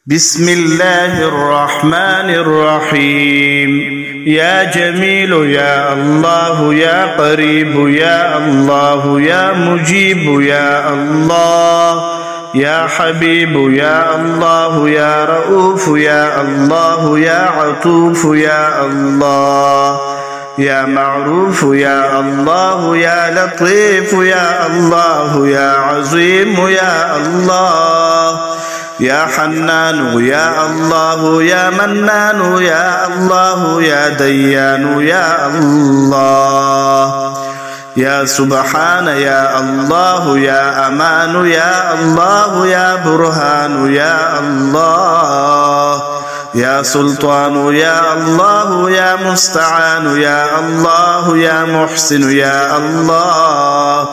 بسم الله الرحمن الرحيم. يا جميل يا الله، يا قريب يا الله، يا مجيب يا الله، يا حبيب يا الله، يا رؤوف يا الله، يا عطوف يا الله، يا معروف يا الله، يا لطيف يا الله، يا عظيم يا الله، يا حنان يا الله، يا منان يا الله، يا ديان يا الله، يا سبحان يا الله، يا أمان يا الله، يا برهان يا الله، يا سلطان يا الله، يا مستعان يا الله، يا محسن يا الله،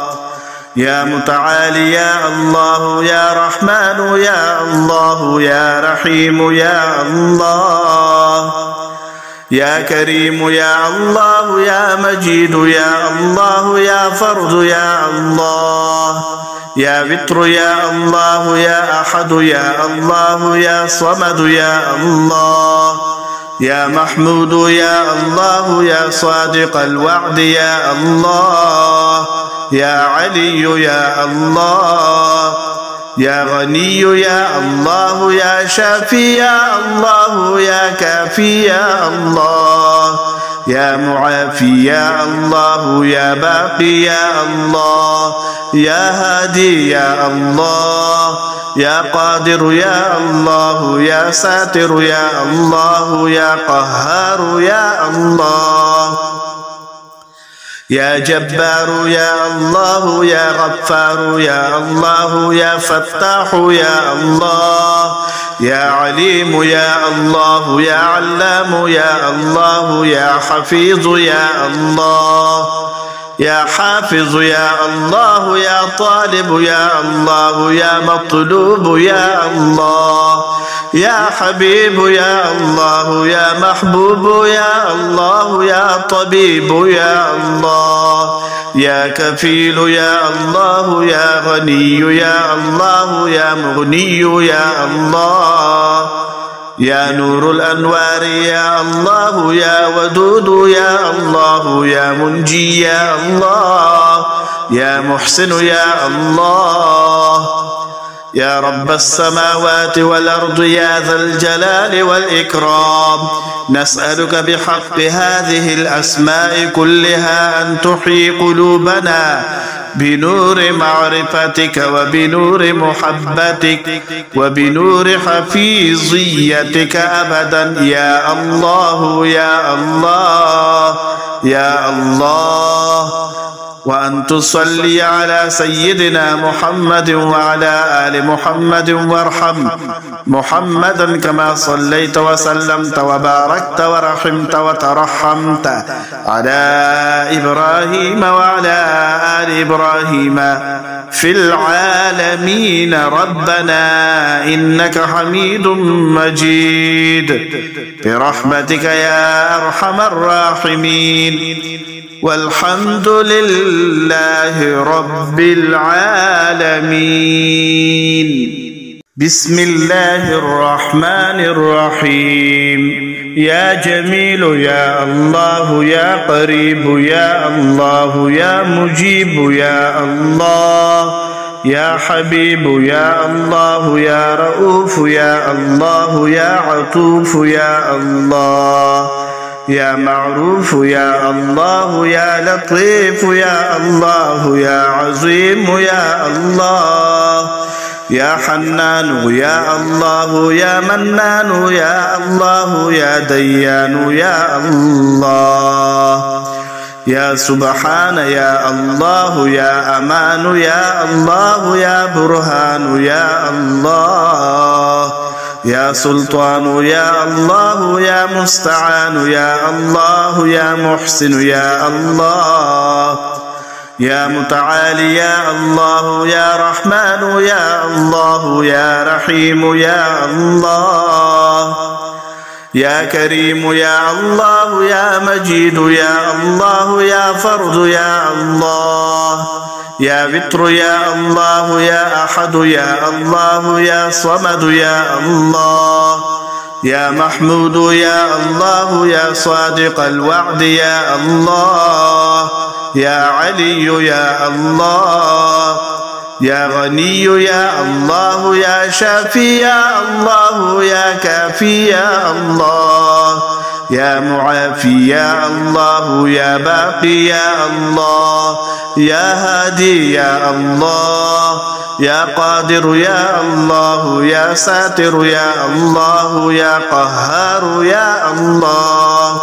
يا متعالي يا الله، يا رحمن يا الله، يا رحيم يا الله، يا كريم يا الله، يا مجيد يا الله، يا فرد يا الله، يا وتر يا الله، يا أحد يا الله، يا صمد يا الله، يا محمود يا الله، يا صادق الوعد يا الله، يا علي يا الله، يا غني يا الله، يا شافي يا الله، يا كافي يا الله، يا معافي يا الله، يا باقي يا الله، يا هادي يا الله، يا قادر يا الله، يا ساتر يا الله، يا قهار يا الله، يا جبار يا الله، يا غفار يا الله، يا فتاح يا الله، يا عليم يا الله، يا علام يا الله، يا حفيظ يا الله، يا حافظ يا الله، يا طالب يا الله، يا مطلوب يا الله، يا حبيب يا الله، يا محبوب يا الله، يا طبيب يا الله، يا كفيل يا الله، يا غني يا الله، يا مغني يا الله، يا نور الأنوار يا الله، يا ودود يا الله، يا منجي يا الله، يا محسن يا الله، يا رب السماوات والأرض يا ذا الجلال والإكرام، نسألك بحق هذه الأسماء كلها أن تحيي قلوبنا بنور معرفتك وبنور محبتك وبنور حفيظيتك أبدا يا الله يا الله يا الله، وأن تصلي على سيدنا محمد وعلى آل محمد وارحم محمدا كما صليت وسلمت وباركت ورحمت وترحمت على إبراهيم وعلى آل إبراهيم في العالمين ربنا إنك حميد مجيد برحمتك يا أرحم الراحمين، والحمد لله رب العالمين. بسم الله الرحمن الرحيم. يا جميل يا الله، يا قريب يا الله، يا مجيب يا الله، يا حبيب يا الله، يا رؤوف يا الله، يا عطوف يا الله، يا معروف يا الله، يا لطيف يا الله، يا عظيم يا الله، يا حنان يا الله، يا منان يا الله، يا ديان يا الله، يا سبحان يا الله، يا أمان يا الله، يا برهان يا الله، يا سلطان يا الله، يا مستعان يا الله، يا محسن يا الله، يا متعالي يا الله، يا رحمن يا الله، يا رحيم يا الله، يا كريم يا الله، يا مجيد يا الله، يا فرد يا الله، يا وتر يا الله يا أحد يا الله يا صمد يا الله يا محمود يا الله يا صادق الوعد يا الله يا علي يا الله يا غني يا الله يا شافي يا الله يا كافي يا الله يا معافي يا الله يا باقي يا الله يا هادي يا الله يا قادر يا الله يا ساتر يا الله يا قهار يا الله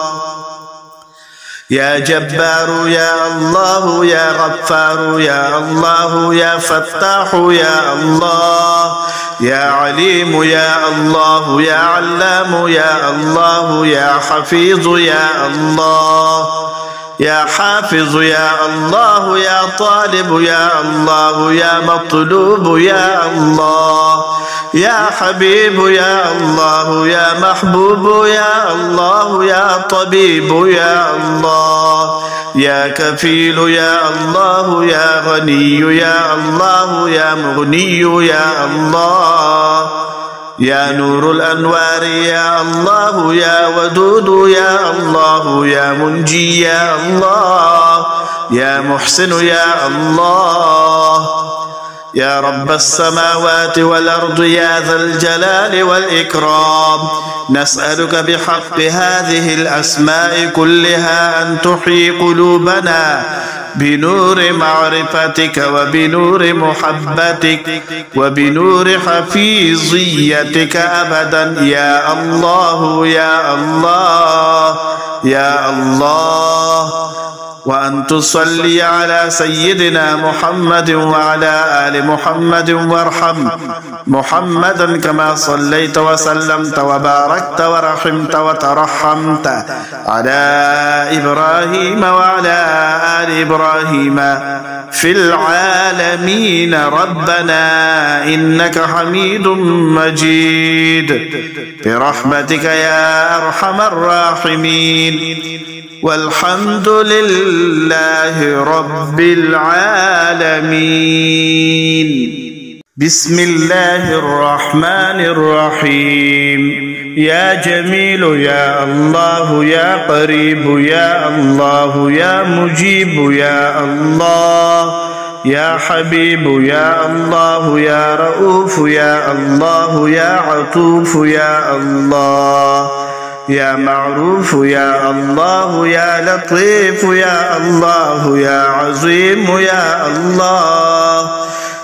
يا جبار يا الله يا غفار يا الله يا فتاح يا الله يا عليم يا الله يا علام يا الله يا حفيظ يا الله يا حافظ يا الله يا طالب يا الله يا مطلوب يا الله يا حبيب يا الله يا محبوب يا الله يا طبيب يا الله يا كفيل يا الله يا غني يا الله يا مغني يا الله يا نور الأنوار يا الله يا ودود يا الله يا منجي يا الله يا محسن يا الله يا رب السماوات والأرض يا ذا الجلال والإكرام نسألك بحق هذه الأسماء كلها أن تحيي قلوبنا بنور معرفتك وبنور محبتك وبنور حفيظيتك أبدا يا الله يا الله يا الله وأن تصلي على سيدنا محمد وعلى آل محمد وارحم محمدا كما صليت وسلمت وباركت ورحمت وترحمت على إبراهيم وعلى آل إبراهيم في العالمين ربنا إنك حميد مجيد برحمتك يا أرحم الراحمين والحمد لله رب العالمين. بسم الله الرحمن الرحيم. يا جميل يا الله يا قريب يا الله يا مجيب يا الله يا حبيب يا الله يا رؤوف يا الله يا عطوف يا الله يا معروف يا الله يا لطيف يا الله يا عظيم يا الله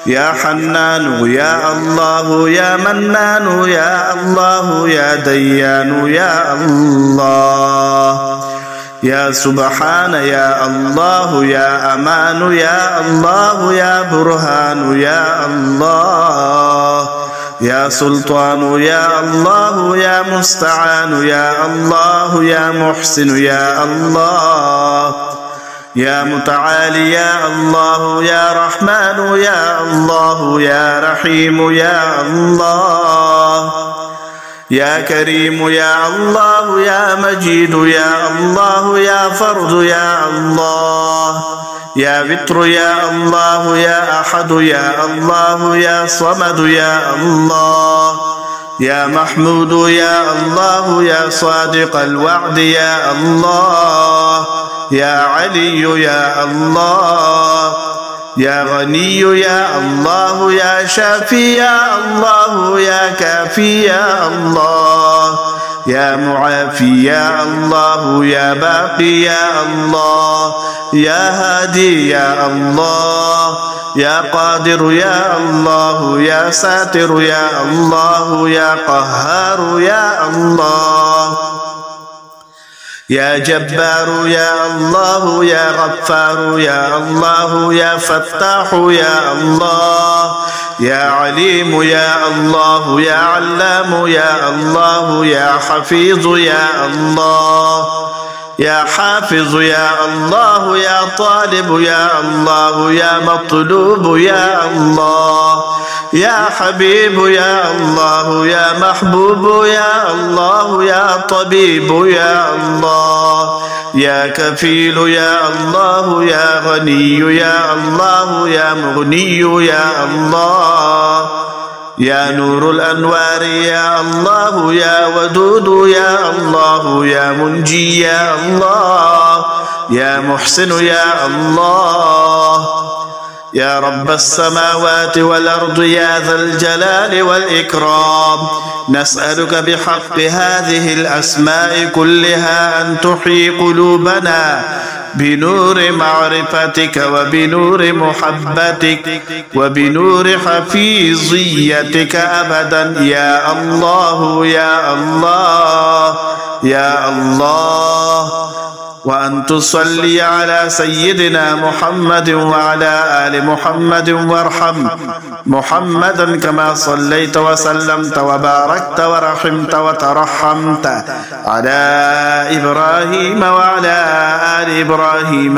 يا حنان يا الله يا منان يا الله يا ديان يا الله يا سبحان يا الله يا أمان يا الله يا برهان يا الله يا سلطان يا الله يا مستعان يا الله يا محسن يا الله يا متعالي يا الله يا رحمن يا الله يا رحيم يا الله يا كريم يا الله يا مجيد يا الله يا فرد يا الله يا وتر يا الله يا أحد يا الله يا صمد يا الله يا محمود يا الله يا صادق الوعد يا الله يا علي يا الله يا غني يا الله يا شافي يا الله يا كافي يا الله يا معافي يا الله يا باقي يا الله يا هادي يا الله يا قادر يا الله يا ساتر يا الله يا قهار يا الله يا جبار يا الله يا غفار يا الله يا فتاح يا الله يا عليم يا الله يا علام يا الله يا حفيظ يا الله يا حافظ يا الله يا طالب يا الله يا مطلوب يا الله يا حبيب يا الله يا محبوب يا الله يا طبيب يا الله يا كفيل يا الله يا غني يا الله يا مغني يا الله يا نور الأنوار يا الله يا ودود يا الله يا منجي يا الله يا محسن يا الله يا رب السماوات والأرض يا ذا الجلال والإكرام نسألك بحق هذه الأسماء كلها أن تحيي قلوبنا بنور معرفتك وبنور محبتك وبنور حفيظيتك أبدا يا الله يا الله يا الله وأن تصلي على سيدنا محمد وعلى آل محمد وارحم محمدا كما صليت وسلمت وباركت ورحمت وترحمت على إبراهيم وعلى آل إبراهيم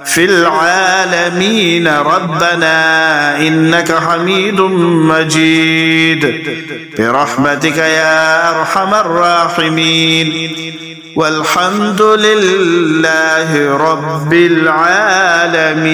في العالمين ربنا إنك حميد مجيد برحمتك يا أرحم الراحمين والحمد لله رب العالمين.